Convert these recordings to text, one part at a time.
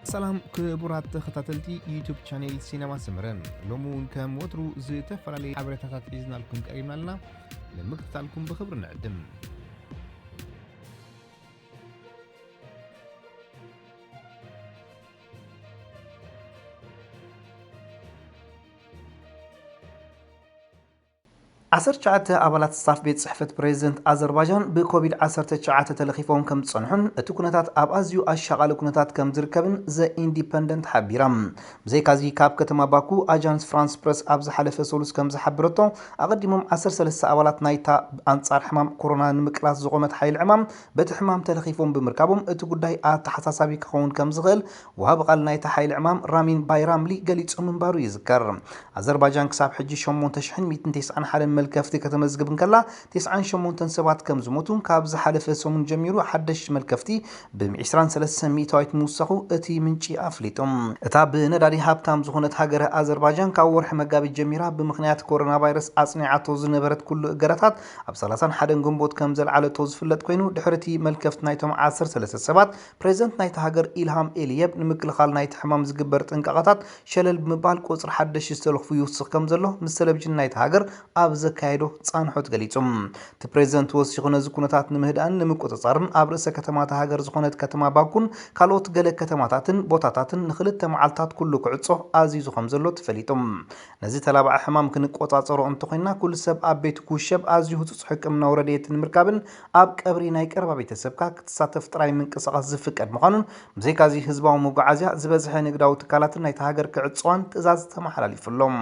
سلام كبرات تختاتلتي يوتيوب شانل سينما سمرن لومون كم وترو زي تفرالي حبرتات إذن لكم قريبنا لنا لمقتلكم بخبر نعدم عصر شعات أبلات صاف بيت صحفة بريزنت أذربيجان بكوفيد 19 تلخيفهم كم تصنحون تكونتات أب أزيو الشغال كونتات كم زركبن زي إنديبندنت حبيرام زي كازي كاب كتما باكو أجانس فرانس بريس أبز حلفة سولوس كم زحبرتو أقدمهم عصر سلسة أبلات نايتا أنصار حمام كورونا نمكلاس زغومة حي العمام بتحمام تلخيفهم بمركبهم تقوداي تحساسابي كخون كم زغل وهبقال نايتا حي العمام رامين بايرام لي قليت من بارو يذكر أذربيجان كساب حجي شمون تشحن 290 حالة ملكفتي كتمزقبن كلا 98 سبات كم زموتون كابز حلفة سومن جميرو حدش ملكفتي ب23 300 موسخو اتي منشي افليتم اتاب نداري هابتام زخونت هاجر أذربيجان كاورح مقابي جميرا بمخنيات كورونا فيروس أصنعاتو زنبرت كل قراتات اب 30 حدن قنبوت كم زل على توز فلت كوينو دحرتي ملكفت نايتم 10 3 سبات بريزنت نايت هاجر إلهام إليب نمكل خال نايت حمام زقبرت انقاقاتات شلل بمبال قصر حدش يستلخ فيوسخ كم زلو مسلبجن نايت هاجر ابز كايدو صانحوت غليصم تبريزنت وسيخونه زكونታት ንምህዳን ንምቆጻጸርን ኣብ ርእሰ ከተማታት ሃገር ዝኾነት ከተማ ባኩን ካልኦት ገለ ከተማታትን ቦታታትን ንኽልተ መዓልታት ኩሉ ክዕጾ ኣዚዙ ከም ዘሎ ተፈሊጦም ነዚ ተላባዓ ሕማም ክንቆጻጸሮ እንተኾይና ኩሉ ሰብ ኣብ ቤቱ ክውሸብ ኣዝዩ ህጹጽ ሕክምና ወረድየትን ምርካብን ኣብ ቀብሪ ናይ ቀረባ ቤተሰብካ ክትሳተፍ ጥራይ ምንቅስቓስ ዝፍቀድ ምዃኑን ብዘይካዚ ህዝባዊ መጓዓዝያ ዝበዝሐ ንግዳዊ ትካላትን ናይቲ ሃገር ክዕጽዋን ትእዛዝ ተመሓላሊፉሎም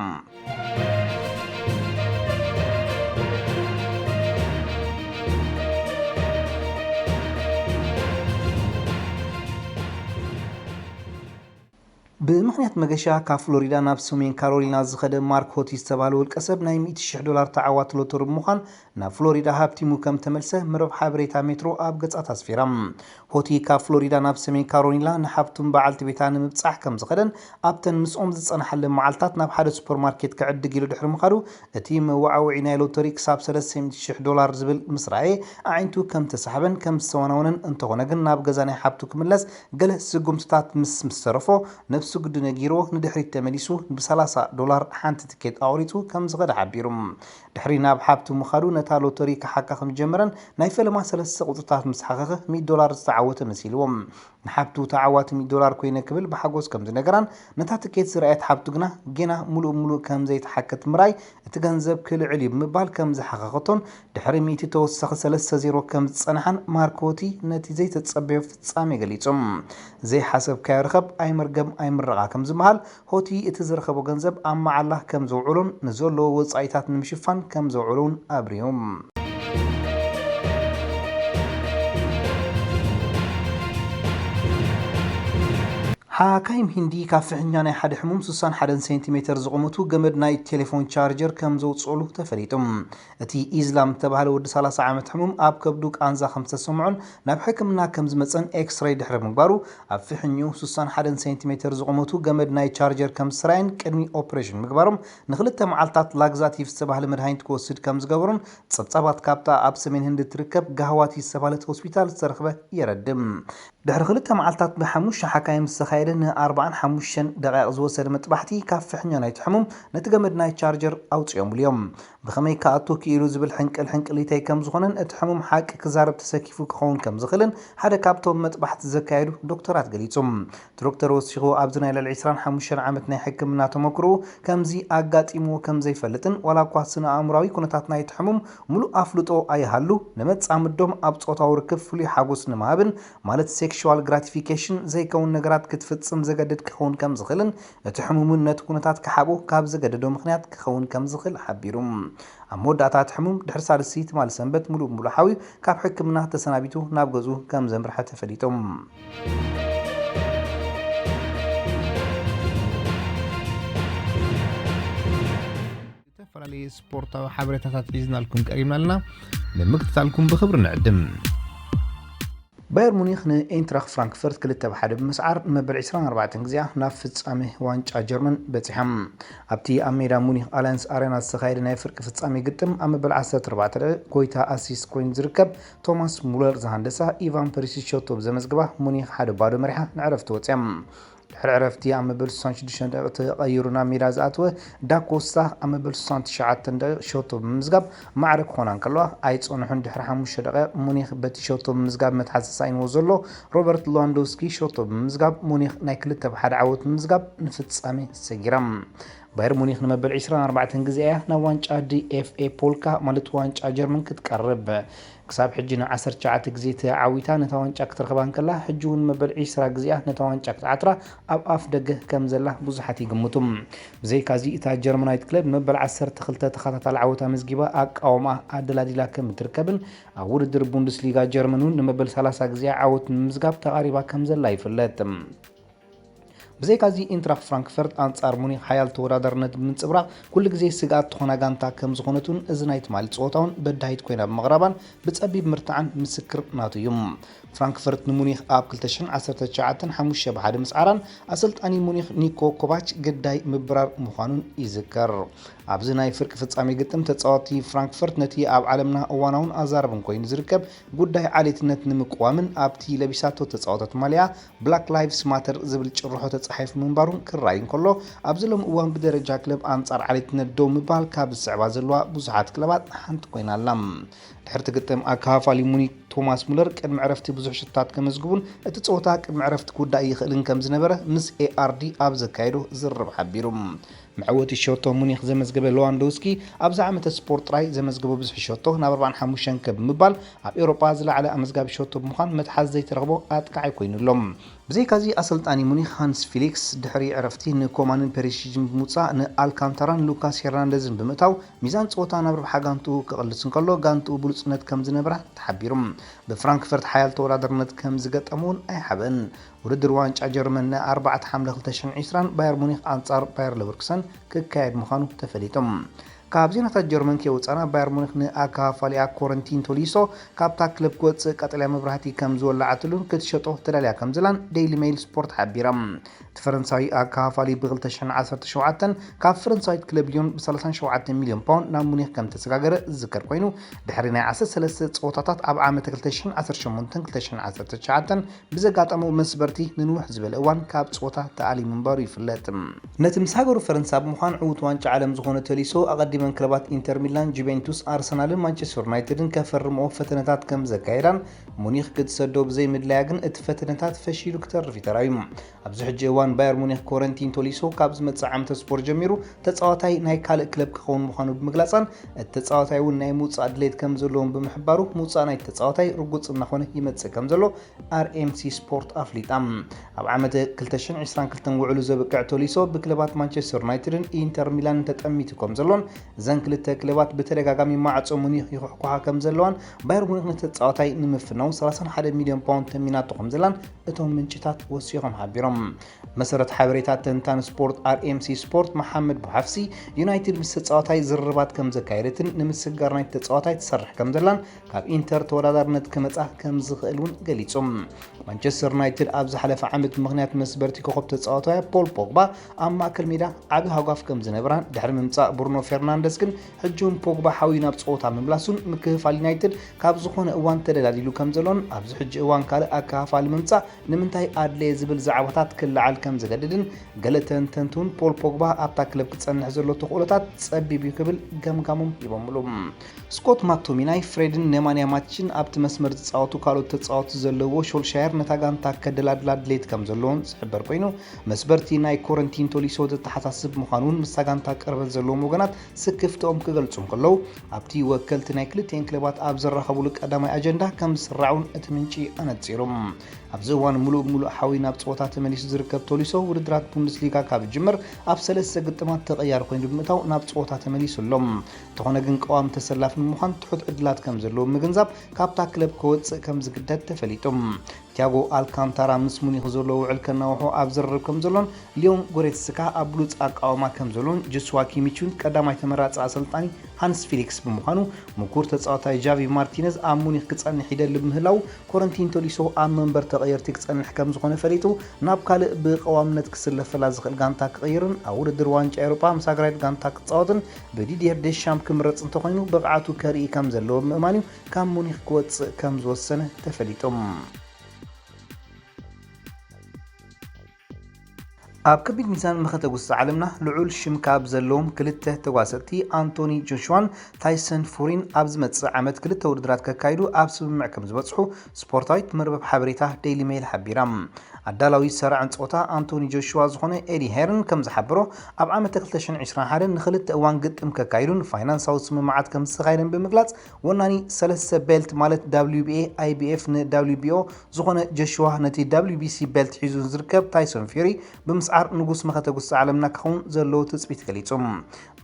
بمخنيات مغشا كفلوريدا ناب سومين كارولينا زخد مارك هوتي استبالو القسب ناي $100,000 تعوات لوتر مخان نا فلوريدا هابتي مو كم تملسه مرب حبريتا مترو اب قص اتاسفيرام هوتي كفلوريدا ناب سومين كارولينا نحبتم بعلت بيتان مبصح كم زخدن ابتن مسقوم زصنحل معلتات ناب حد سوبر ماركت كعد كيلو دحر مخارو اتي موعوعي ناي لوتري كساب $300,000 زبل مسراعي اعينتو كم تسحبن كم سوانونن انتغونغن ناب غزاني حبتو كملس قال سقومتات مسرفو نفس قد نجيرو ندحري تمليسو $30 حانت تكيت أوريتو كم زغد عبيرم دحرينا بحابتو مخارو نتالو طريق حقا خم جمرن نايفل ما سلسة قططات مسحقه $100 تعوت مسيلوم نحابتو تعوات $100 كوينة كبل بحقوس كم زنقران نتا تكيت سرعيت حابتو جنا ملو كم زي تحكت مراي تغنزب كل علي بمبال كم زحقاقتون دحري ميتي توسخ 3-0 كم صنحان ماركوتي نتي زي تتصبيو في تصامي قليتم زي حسب كيرخب اي مرقم اي مرقا كم زمهال هوتي اتزرخبو غنزب اما الله كم زوعلون نزولو وصايتات نمشفان كم زوعلون ابريهم حاكايم هندي كافحنا ناي حد حموم 61 سنتيمتر زقمتو جمد ناي تليفون تشارجر كم زوصولو تفريتم اتي اسلام تبهل ود 30 عام حموم اب كبدوك انزا 5 سمعون ناب حكمنا كم زمصن اكس راي دحر مغبارو افحنيو 61 سنتيمتر زقمتو جمد ناي تشارجر كم سراين قدمي اوبريشن مغبارم نخلته معلتات لاكزاتيف تبهل مدهاين تكوسد كم زغبرون صصبات كابتا اب سمين هند تركب غهواتي سبالت هوسبيتال ترخبه يردم دحر خلته معلتات بحموش حكايم سخايدن 45 دقائق زوسر مطبحتي كافحنا ناي تحمم نتجمد ناي تشارجر اوصيوم اليوم بخمي كاتو كيلو زبل حنق ليتاي كم زخونن اتحمم حق كزارب تسكيفو كخون كم زخلن حدا كابتوم مطبحت زكايدو دكتورات غليصوم دكتور وسيغو ابزنا الى 25 عامت ناي حكمنا تمكرو كمزي اغاطيمو كم زي فلطن ولا كواسنا امراوي كونتات ناي تحمم ملو افلطو ايهالو نمصامدوم اب صوتاو ركب فلي حاغوس نمابن مالت سيكشوال جراتيفيكيشن زي كون نغرات كتفصم زغدد كخون كم زخلن اتحممنت كونتات كحابو كاب زغددو مخنيات كخون كم زخل حبيروم اموداتات حموم دحر سالسيت مال سنبت ملو حاوي كاب حكمنا تسنابيتو ناب غزو كم زمرحه تفليتم تفرالي سبورتاو حبرتات عزنا لكم قريبنا لنا لمكتتالكم بخبر نعدم باير مونيخ انتراخ فرانكفورت كلتا بحد بمسعر مبل 24 غزيا ناف فصامي وانጫ جرمن بصحم ابتي اميرا مونيخ الانس ارينا سخايد ناي فرق فصامي ግጥም امبل 14 ጎይታ አሲስ ኮይን ዝርከብ ቶማስ ሙለር ዝሃንደሳ ኢቫን ፐሪሲች ሾቶ በዘመዝግባ ሙኒክ ሓደ ባዶ መሪሓ ንዕረፍት ወፅም ድሕሪ ዕረፍቲ ኣብ መበል 66 ደቂቕ ተቐይሩና ሜዳ ዝኣተወ ዳኮስታ ኣብ መበል 69 ደቂቕ ሸቶ ብምዝጋብ ማዕረ ክኾና እንከለዋ ኣይፀንሑን። ድሕሪ 5 ደቂቕ ሙኒኽ በቲ ሸቶ ብምዝጋብ መትሓዚ ሳይንዎ ዘሎ ሮበርት ሌዋንዶውስኪ ሸቶ ብምዝጋብ ሙኒኽ ናይ 2-1 ዓወት ብምዝጋብ ንፍጻሜ ሰጊራ። ባየር ሙኒኽ ንመበል 24 ግዜ እያ ናብ ዋንጫ ዲኤፍኤ ፖልካ ማለት ዋንጫ ጀርመን ክትቀርብ ክሳብ ሕጂ ን19 ግዜ ተዓዊታ ነታ ዋንጫ ክትረኽባ እንከላ ሕጂ እውን መበል 20 ግዜ ነታ ዋንጫ ክትዓትራ ኣብ ኣፍ ደገ ከም ዘላ ብዙሓት ይግምቱ። ብዘይካዚ እታ ጀርመናዊት ክለብ መበል 12 ተኸታታሊ ዓወታ መዝጊባ ኣቃውማ ኣደላዲላ ከም እትርከብን ኣብ ውድድር ቡንደስሊጋ ጀርመን እውን ንመበል 30 ግዜ ዓወት ንምዝጋብ ተቓሪባ ከም ዘላ ይፍለጥ። ብዘይካዚ ኢንትራክት ፍራንክፈርት አንጻር ሙኒኽ ሓያል ተወዳዳርነት ብምንጽብራቕ ኩሉ ግዜ ስጋት ትኾና ጋንታ ከም ዝኾነቱን እዚ ናይ ትማሊ ፀወታውን በዳሂት ኮይና ብምቕራባን ብጸቢብ ምርትዓን ምስክር ናቱ እዩ። ፍራንክፈርት ንሙኒኽ ኣብ 2019 5-1 ምስዓራን ኣሰልጣኒ ሙኒኽ ኒኮ ኮቫች ገዳይ ምብራር ምዃኑን ይዝከር። ኣብዚ ናይ ፍርቂ ፍጻሜ ግጥም ተጻዋቲ ፍራንክፈርት ነቲ ኣብ ዓለምና እዋናውን ኣዛረብን ኮይኑ ዝርከብ ጉዳይ ዓሌትነት ንምቅዋምን ኣብቲ ለቢሳቶ ተጻዋተት ማልያ ብላክ ላይቭስ ማተር ዝብል ጭርሖ ተጻሒፉ ምንባሩን ክራይ እንከሎ ኣብዚ ሎም እዋን ብደረጃ ክለብ ኣንጻር ዓሌትነት ደው ምባል ካብ ዝስዕባ ዘለዋ ብዙሓት ክለባት ሓንቲ ኮይና ኣላ። ድሕርቲ ግጥም ኣካፋሊ ሙኒክ ቶማስ ሙለር ቅድሚ ዕረፍቲ ብዙሕ ሽታት ከመዝግቡን እቲ ፀወታ ቅድሚ ዕረፍቲ ክውዳእ ይኽእልን ከም ዝነበረ ምስ ኤአርዲ ኣብ ዘካየዶ ዝርብ ሓቢሩ። መዕወቲ ሸቶ ሙኒኽ ዘመዝገበ ሌዋንዶውስኪ ኣብዚ ዓመተ ስፖርት ጥራይ ዘመዝገበ ብዙሕ ሸቶ ናብ 45 ከብ ምባል ኣብ ኤውሮጳ ዝለዓለ ኣመዝጋቢ ሸቶ ብምዃን መትሓዝ ዘይተረኽቦ ኣጥቃዓይ ኮይኑሎም። ብዘይካዚ ኣሰልጣኒ ሙኒኽ ሃንስ ፊሊክስ ድሕሪ ዕረፍቲ ንኮማንን ፔሪሺችን ብምውፃእ ንኣልካንታራን ሉካስ ሄርናንደዝን ብምእታው ሚዛን ፀወታ ናብ ረብሓ ጋንቱ ክቕልስ እንከሎ ጋንቱ ብሉፅነት ከም ዝነበራ ተሓቢሩ። ብፍራንክፈርት ሓያል ተወዳዳርነት ከም ዝገጠሙን ኣይሓበን። ውድድር ዋንጫ ጀርመን ን4 ሐምለ 2020 ባየር ሙኒኽ ኣንጻር ባየር ሌቨርኩሰን ክካየድ ምዃኑ ተፈሊጦም። ካብ ዜናታት ጀርመን ከወፃና ባየር ሙኒኽ ንኣካፋሊኣ ኮረንቲን ቶሊሶ ካብታ ክለብ ክወፅእ ቀጠልያ መብራህቲ ከም ዝወላዓትሉን ክትሸጦ ተዳልያ ከም ዘላን ዴይሊ ሜይል ስፖርት ሓቢራ። እቲ ፈረንሳዊ ኣካፋሊ ብ2017 ካብ ፈረንሳዊት ክለብ ሊዮን ብ37 ሚልዮን ፓውንድ ናብ ሙኒኽ ከም ተሰጋገረ ዝዝከር ኮይኑ ድሕሪ ናይ 13 ፀወታታት ኣብ ዓመት 2018-2019 ብዘጋጠሙ መስበርቲ ንንውሕ ዝበለ እዋን ካብ ፀወታ ተኣሊሙ ምንባሩ ይፍለጥ። ነቲ ምስ ሃገሩ ፈረንሳ ብምዃን ዕዉት ዋንጫ ዓለም ዝኾነ ቶሊሶ ኣቐዲመን ክለባት ኢንተር ሚላን፣ ጁቬንቱስ፣ ኣርሰናልን ማንቸስተር ዩናይትድን ከፈርምኦ ፈተነታት ከም ዘካየዳን ሙኒኽ ክትሰዶ ብዘይ ምድላያ ግን እቲ ፈተነታት ፈሺሉ ክተርፍ ይተራዩ። ኣብዚ ሕጂ እዋን ባየር ሙኒኽ ኮረንቲን ቶሊሶ ካብ ዝመጽእ ዓመተ ስፖርት ጀሚሩ ተጻዋታይ ናይ ካልእ ክለብ ክኸውን ምዃኑ ብምግላጽን እቲ ተጻዋታይ እውን ናይ ምውጻእ ድሌት ከም ዘለዎም ብምሕባሩ ምውጻእ ናይ ተጻዋታይ ርጉጽ እናኾነ ይመጽእ ከም ዘሎ RMC ስፖርት ኣፍሊጣ። ኣብ ዓመተ 2022 ውዕሉ ዘብቅዕ ቶሊሶ ብክለባት ማንቸስተር ዩናይትድን ኢንተር ሚላን ተጠሚቱ ከም ዘሎን እዘን ክልተ ክለባት ብተደጋጋሚ ማዕጾ ሙኒኽ ይኹሕኩሓ ከም ዘለዋን ባየር ሙኒኽ ንተጻዋታይ ንምፍናው 31 ሚልዮን ፓውንድ ተሚናቶ ከም ዘላን እቶም ምንጭታት ወሲኾም ሓቢሮም። መሰረት ሓበሬታት ተንታን ስፖርት RMC ስፖርት መሐመድ ቡሓፍሲ ዩናይትድ ምስ ተጻዋታይ ዝርባት ከም ዘካየደትን ንምስጋር ናይ ተጻዋታይ ትሰርሕ ከም ዘላን ካብ ኢንተር ተወዳዳርነት ክመጻ ከም ዝኽእል እውን ገሊጾም። ማንቸስተር ዩናይትድ ኣብ ዝሓለፈ ዓመት ምኽንያት መስበርቲ ኮኸብ ተጻዋታይ ፖል ፖግባ ኣብ ማእከል ሜዳ ዓቢ ሃጓፍ ከም ዝነበራን ድሕሪ ምምጻእ ብሩኖ ፈርናንደስ ግን ሕጂውን ፖግባ ሓዊ ናብ ፀወታ ምምላሱን ምክፍፋል ዩናይትድ ካብ ዝኾነ እዋን ተደላዲሉ ከም ዘሎን ኣብዚ ሕጂ እዋን ካልእ ኣከፋፋሊ ምምጻእ ንምንታይ ኣድለየ ዝብል ዛዕባታት ክለዓል ከም ዘገድድን ገለ ተንተንቱን ፖል ፖግባ ኣብታ ክለብ ክጸንሕ ዘሎ ተኽእሎታት ጸቢብ እዩ ክብል ገምጋሞም ይበምሉ። ስኮት ማክቶሚናይ ፍሬድን ኔማንያ ማችን ኣብቲ መስመር ዝፃወቱ ካልኦት ተፃወቱ ዘለዎ ሾልሻየር ነታ ጋንታ ከደላድላ ድሌት ከም ዘለዎን ዝሕበር ኮይኑ መስበርቲ ናይ ኮረንቲን ቶሊሶ ዘተሓሳስብ ምዃኑን ምስ ጋንታ ቅርበት ዘለዎም ወገናት ስክፍቶኦም ክገልጹ ከለዉ ኣብቲ ወከልቲ ናይ ክልቲአን ክለባት ኣብ ዘራኸብሉ ቀዳማይ ኣጀንዳ ከም ዝስራዑን እቲ ምንጪ ኣነጺሮም። ኣብዚ እዋን ሙሉእ ሓዊ ናብ ፀወታ ተመሊሱ ዝርከብ ቶሊሶ ውድድራት ቡንደስሊጋ ካብ ጅምር ኣብ 3 ግጥማት ተቐያሪ ኮይኑ ብምእታው ናብ ፀወታ ተመሊሱሎም። እንተኾነ ግን ቀዋሚ ተሰላፊ ንምዃን ትሑት ዕድላት ከም ዘለዎ ምግንዛብ ካብታ ክለብ ክወፅእ ከም ዝግደድ ተፈሊጦም። ቲያጎ አልካንታራ ምስ ሙኒኽ ዘሎ ውዕል ከናውሖ ኣብ ዝርርብ ከም ዘሎን ሊዮን ጎሬትስካ ኣብ ብሉፅ ኣቃውማ ከም ዘሎን ጆስዋ ኪሚችን ቀዳማይ ተመራፂ ኣሰልጣኒ ሃንስ ፊሊክስ ብምዃኑ ምኩር ተጻዋታይ ጃቪ ማርቲነዝ ኣብ ሙኒኽ ክጸንሕ ይደሊ ምህላው ኮረንቲን ቶሊሶ ኣብ መንበር ተቐየርቲ ክጸንሕ ከም ዝኾነ ፈሊጡ ናብ ካልእ ብቀዋምነት ክስለፈላ ዝኽእል ጋንታ ክቕይርን ኣብ ውድድር ዋንጫ ኤውሮጳ ምስ ሃገራዊት ጋንታ ክጻወትን ብዲዲየር ዴሻምፕ ክምረጽ እንተኾይኑ ብቕዓቱ ከርኢ ከም ዘለዎ ምእማን እዩ ካብ ሙኒኽ ክወፅእ ከም ዝወሰነ ተፈሊጦም። ኣብ ከቢድ ሚዛን መኸተጉስ ዓለምና ልዑል ሽም ካብ ዘለዎም ክልተ ተጓሰልቲ አንቶኒ ጆሹዋን ታይሰን ፉሪን ኣብ ዝመጽእ ዓመት ክልተ ውድድራት ከካይዱ ኣብ ስምምዕ ከም ዝበጽሑ ስፖርታዊት መርበብ ሓበሬታ ዴይሊ ሜል ሓቢራ። ኣዳላዊ ሰራዕ ጾታ አንቶኒ ጆሹዋ ዝኾነ ኤዲ ሄርን ከም ዝሓበሮ ኣብ ዓመት 2021 ንክልተ እዋን ግጥም ከካይዱን ፋይናንሳዊ ስምምዓት ከም ዝተኻየደን ብምግላጽ ወናኒ 3 ቤልት ማለት WBA IBF ን WBO ዝኾነ ጆሹዋ ነቲ WBC ቤልት ሒዙ ዝርከብ ታይሰን ፊሪ ብምስዓር ንጉስ መኸተጉስ ዓለምና ክኸውን ዘለዎ ትጽቢት ገሊጹ።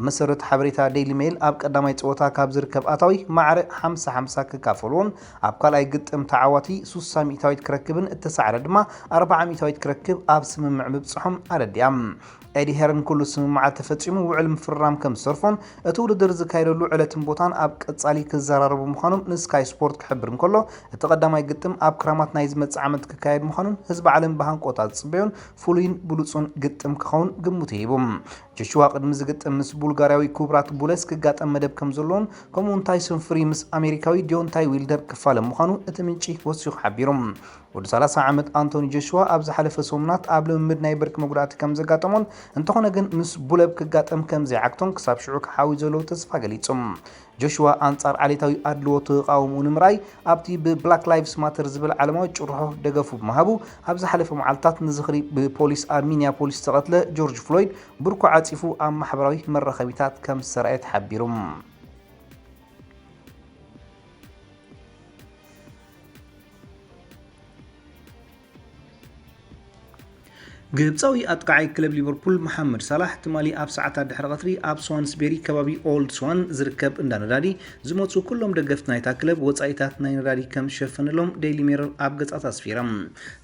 መሰረት ሓበሬታ ዴይሊ ሜል ኣብ ቀዳማይ ጾታ ካብ ዝርከብ ኣታዊ ማዕረ 50-50 ክካፈልዎን ኣብ ካልኣይ ግጥም ተዓዋቲ 60 ሚእታዊት ክረክብን እተሰዓረ ድማ 40 ሚእታዊት ክረክብ ኣብ ስምምዕ ምብጽሖም ኣረዲኦም። ኤዲ ሄርን ኩሉ ስምምዓት ተፈጺሙ ውዕል ምፍራም ከም ዝሰርፎን እቲ ውድድር ዝካየደሉ ዕለትን ቦታን ኣብ ቀጻሊ ክዘራረቡ ምዃኖም ንስካይ ስፖርት ክሕብር እንከሎ እቲ ቀዳማይ ግጥም ኣብ ክራማት ናይ ዝመጽእ ዓመት ክካየድ ምዃኑን ህዝቢ ዓለም ብሃንቆታ ዝጽበዩን ፍሉይን ብሉጹን ግጥም ክኸውን ግምት ሂቡ። ጆሹዋ ቅድሚ ዝግጥም ምስ ቡልጋርያዊ ኩብራት ቡለስ ክጋጠም መደብ ከም ዘለዎን ከምኡውን ታይሰን ፍሪ ምስ ኣሜሪካዊ ዲዮንታይ ዊልደር ክፋለም ምዃኑ እቲ ምንጪ ወሲኹ ሓቢሩ። ወዲ 30 ዓመት አንቶኒ ጆሹዋ ኣብ ዝሓለፈ ሰሙናት ኣብ ልምምድ ናይ ብርኪ መጉዳእቲ ከም ዘጋጠሞን እንተኾነ ግን ምስ ቡለብ ክጋጠም ከም ዘይዓግቶን ክሳብ ሽዑ ክሓዊ ዘለዎ ተስፋ ገሊጹ። ጆሹዋ አንጻር ዓሌታዊ ኣድልዎ ተቃውሙ ንምርኣይ ኣብቲ ብብላክ ላይቭስ ማተር ዝብል ዓለማዊ ጭርሖ ደገፉ ብምሃቡ ኣብ ዝሓለፈ መዓልታት ንዝኽሪ ብፖሊስ ኣብ ሚኒያፖሊስ ዝተቐትለ ጆርጅ ፍሎይድ ብርኩ ዓፂፉ ኣብ ማሕበራዊ መራኸቢታት ከም ዝሰርዐ ተሓቢሩ። ግብፃዊ ኣጥቃዓይ ክለብ ሊቨርፑል መሐመድ ሳላሕ ትማሊ ኣብ ሰዓታት ድሕሪ ቀትሪ ኣብ ስዋንስቤሪ ከባቢ ኦልድ ስዋን ዝርከብ እንዳ ነዳዲ ዝመፁ ኩሎም ደገፍቲ ናይታ ክለብ ወፃኢታት ናይ ነዳዲ ከም ዝሸፈነሎም ዴይሊ ሜረር ኣብ ገጻት ኣስፊሮም።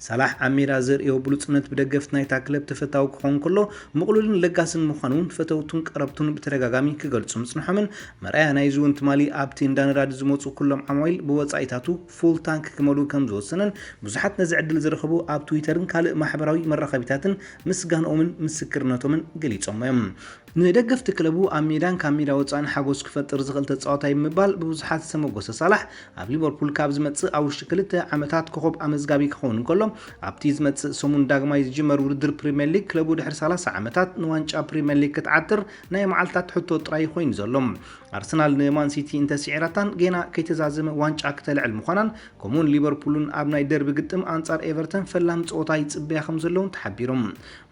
ሳላሕ ኣብ ሜዳ ዘርእዮ ብሉጽነት ብደገፍቲ ናይታ ክለብ ተፈታዊ ክኸውን ከሎ ምቕሉልን ለጋስን ምዃኑን ፈተውቱን ቀረብቱን ብተደጋጋሚ ክገልጹ ምጽንሖምን መርኣያ ናይ ዝውን ትማሊ ኣብቲ እንዳ ነዳዲ ዝመፁ ኩሎም ዓማዊል ብወፃኢታቱ ፉል ታንክ ክመሉ ከም ዝወሰነን ብዙሓት ነዚ ዕድል ዝረኸቡ ኣብ ትዊተርን ካልእ ማሕበራዊ መራኸቢታት ምስጋንኦምን ምስክርነቶምን ገሊጾም እዮም። ንደገፍቲ ክለቡ ኣብ ሜዳን ካብ ሜዳ ወፃእን ሓጎስ ክፈጥር ዝኽእል ተጻዋታይ ምባል ብብዙሓት ዝተመጎሰ ሳላሕ ኣብ ሊቨርፑል ካብ ዝመጽእ ኣብ ውሽጢ 2 ዓመታት ኮኸብ ኣመዝጋቢ ክኸውን እንከሎ ኣብቲ ዝመጽእ ሰሙን ዳግማይ ዝጅመር ውድድር ፕሪምየር ሊግ ክለቡ ድሕሪ 30 ዓመታት ንዋንጫ ፕሪምየር ሊግ ክትዓትር ናይ መዓልታት ሕቶ ጥራይ ኮይኑ ዘሎ። ኣርሰናል ንማን ሲቲ እንተስዒራታን ጌና ከይተዛዘመ ዋንጫ ክትልዕል ምዃናን ከምኡውን ሊቨርፑልን ኣብ ናይ ደርቢ ግጥም ኣንጻር ኤቨርተን ፈላም ጾታ ይጽበያ ከም ዘለውን ተሓቢሮም።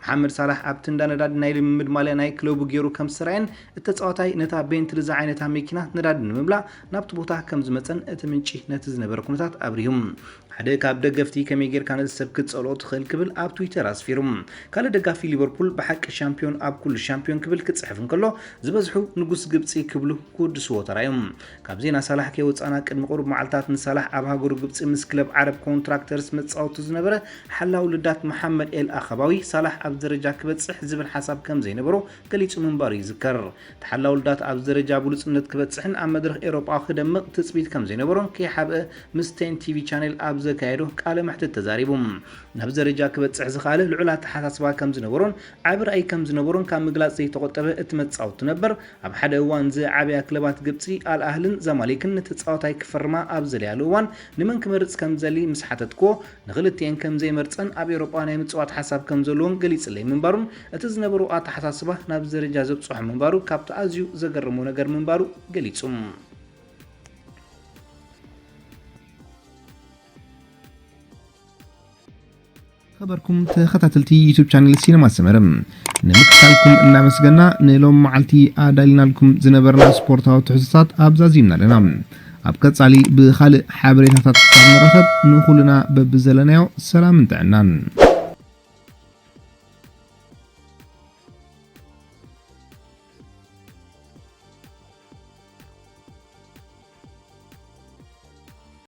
መሐመድ ሳላሕ ኣብቲ እንዳ ነዳዲ ናይ ልምምድ ማልያ ናይ ክለቡ ገይሩ ከም ዝሰራየን እቲ ተጻዋታይ ነታ ቤንትሊ ዝዓይነታ መኪና ነዳዲ ንምምላእ ናብቲ ቦታ ከም ዝመፀን እቲ ምንጪ ነቲ ዝነበረ ኩነታት ኣብሪሁም። ሓደ ካብ ደገፍቲ ከመይ ጌርካ ነዚ ሰብ ክትጸልኦ ትኽእል ክብል ኣብ ትዊተር ኣስፊሩ። ካልእ ደጋፊ ሊቨርፑል ብሓቂ ሻምፒዮን ኣብ ኩሉ ሻምፒዮን ክብል ክጽሕፍ እንከሎ ዝበዝሑ ንጉስ ግብፂ ክብሉ ክውድስዎ ተራዮም። ካብ ዜና ሳላሕ ከይወፃና ቅድሚ ቁሩብ መዓልታት ንሳላሕ ኣብ ሃገሩ ግብፂ ምስ ክለብ ዓረብ ኮንትራክተርስ መጻወቱ ዝነበረ ሓላዊ ልዳት መሐመድ ኤል ኣኸባዊ ሳላሕ ኣብ ደረጃ ክበጽሕ ዝብል ሓሳብ ከም ዘይነበሮ ገሊጹ ምንባሩ ይዝከር። ተሓላዊ ልዳት ኣብ ደረጃ ብሉጽነት ክበጽሕን ኣብ መድረኽ ኤሮጳ ክደምቕ ትጽቢት ከም ዘይነበሮን ከይሓብአ ምስ ቴን ቲቪ ቻነል ኣብ ዘካየዶ ቃለ መሕትት ተዛሪቡ። ናብ ደረጃ ክበጽሕ ዝኻለ ልዑላት ተሓሳስባ ከም ዝነበሮን ዓቢ ራእይ ከም ዝነበሮን ካብ ምግላጽ ዘይተቆጠበ እቲ መጻወቲ ነበር። ኣብ ሓደ እዋን ዝዓብያ ክለባት ግብፂ ኣልኣህልን ዘማሊክን ተጻዋታይ ክፈርማ ኣብ ዘልያሉ እዋን ንመን ክመርጽ ከም ዘሊ ምስ ሓተትክዎ ንኽልቲአን ከም ዘይመርጸን ኣብ ኤሮጳ ናይ ምጽዋት ሓሳብ ከም ዘለዎን ገሊጽለይ ምንባሩን እቲ ዝነበሩ ኣተሓሳስባ ናብ ደረጃ ዘብጽሖ ምንባሩ ካብቲ ኣዝዩ ዘገርሞ ነገር ምንባሩ ገሊጹ። خبركم تخطاتلتي يوتيوب شانل سينما سمرم نمكتالكم እናመስገና ንሎም መዓልቲ ኣዳሊና لكم ዝነበርና ስፖርታዊ ትሕዝቶታት ኣብዛዚምና ለና ኣብ ቀጻሊ ብኻልእ ሓበሬታታት ንረኸብ ንኹልና በብዘለናዮ ሰላም እንተዕናን